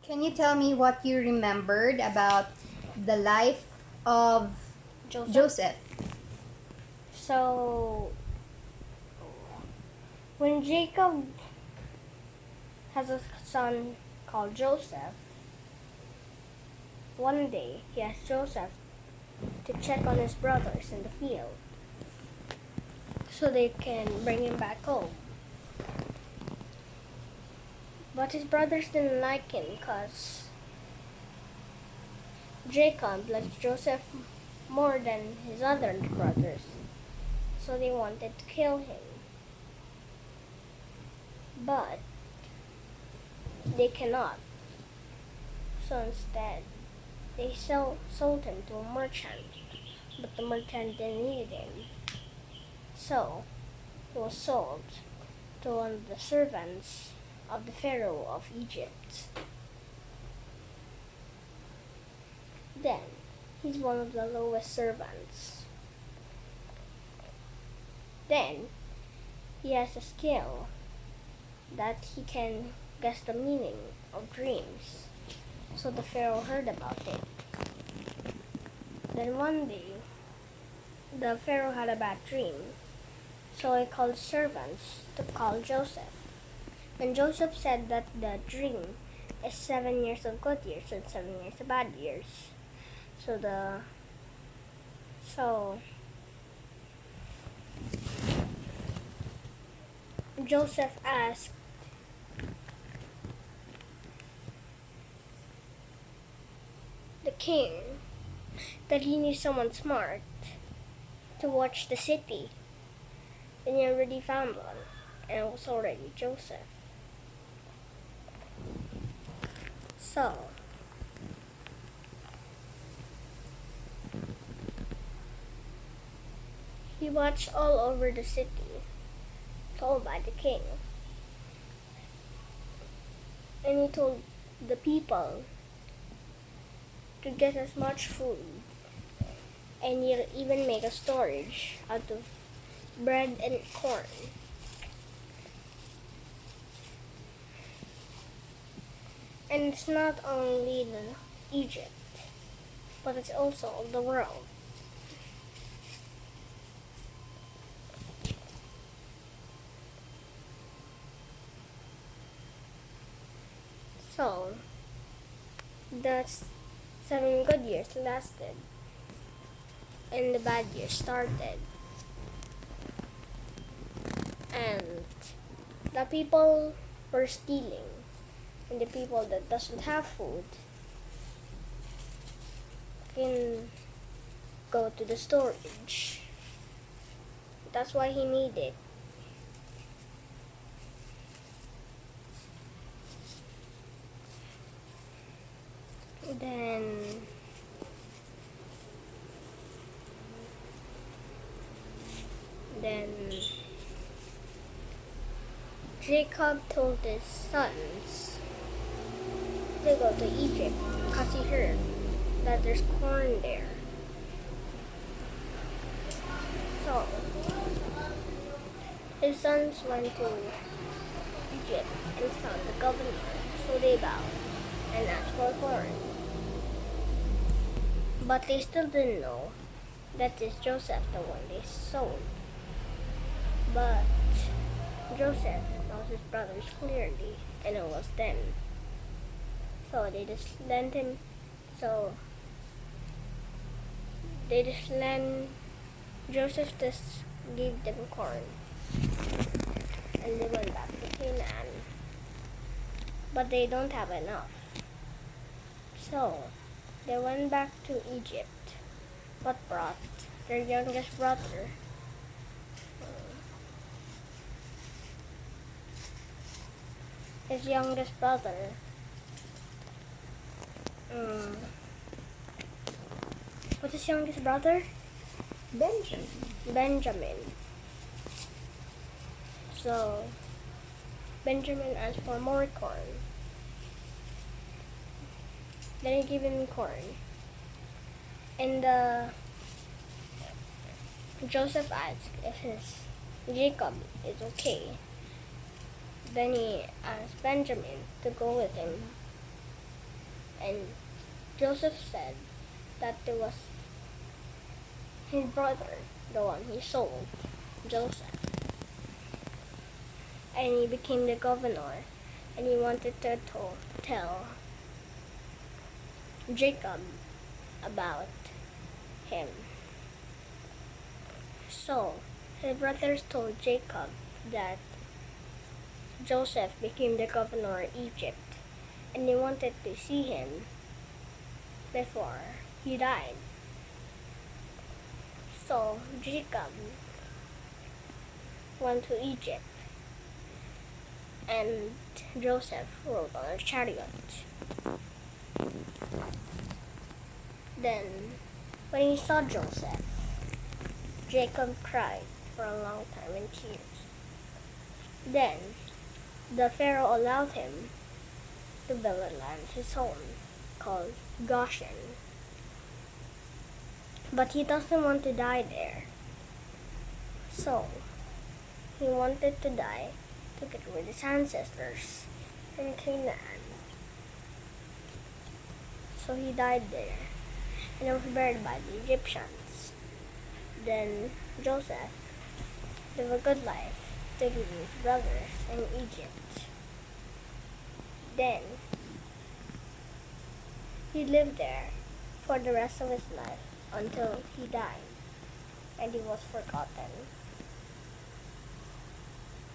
Can you tell me what you remembered about the life of Joseph. Joseph? So when Jacob has a son called Joseph, one day he asked Joseph to check on his brothers in the field so they can bring him back home. But his brothers didn't like him because Jacob liked Joseph more than his other brothers, so they wanted to kill him. But they cannot. So instead, they sold him to a merchant, but the merchant didn't need him. So he was sold to one of the servants of the Pharaoh of Egypt. Then he's one of the lowest servants. Then he has a skill that he can guess the meaning of dreams. So the Pharaoh heard about it. Then one day, the Pharaoh had a bad dream, so he called servants to call Joseph. And Joseph said that the dream is 7 years of good years and 7 years of bad years. So Joseph asked the king that he needs someone smart to watch the city. And he already found one, and it was already Joseph. So he watched all over the city, told by the king. And he told the people to get as much food, and he'll even make a storage out of bread and corn. And it's not only Egypt, but it's also the world. So that's 7 good years lasted, and the bad years started. And the people were stealing, and the people that doesn't have food can go to the storage. That's why he made it. Then then Jacob told his sons to go to Egypt because he heard that there's corn there. So his sons went to Egypt and found the governor, so they bowed and asked for corn. But they still didn't know that it's Joseph the one they sold. But Joseph knows his brothers clearly, and it was them. So they just lent him. So they just lent Joseph just gave them corn, and they went back to Canaan. But they don't have enough. So they went back to Egypt, but brought their youngest brother. His youngest brother. What's his youngest brother? Benjamin. Benjamin. So Benjamin asked for more corn. Then he gave him corn. And Joseph asked if his Jacob is okay. Then he asked Benjamin to go with him. And Joseph said that it was his brother, the one he sold, Joseph. And he became the governor, and he wanted to tell Jacob about him. So his brothers told Jacob that Joseph became the governor of Egypt, and they wanted to see him before he died. So Jacob went to Egypt, and Joseph rode on a chariot. Then, when he saw Joseph, Jacob cried for a long time in tears. Then, the Pharaoh allowed him to build a land of his own called Goshen. But he doesn't want to die there. So, he wanted to die together with his ancestors in Canaan. So he died there and was buried by the Egyptians. Then Joseph lived a good life together with his brothers in Egypt. Then he lived there for the rest of his life until he died, and he was forgotten.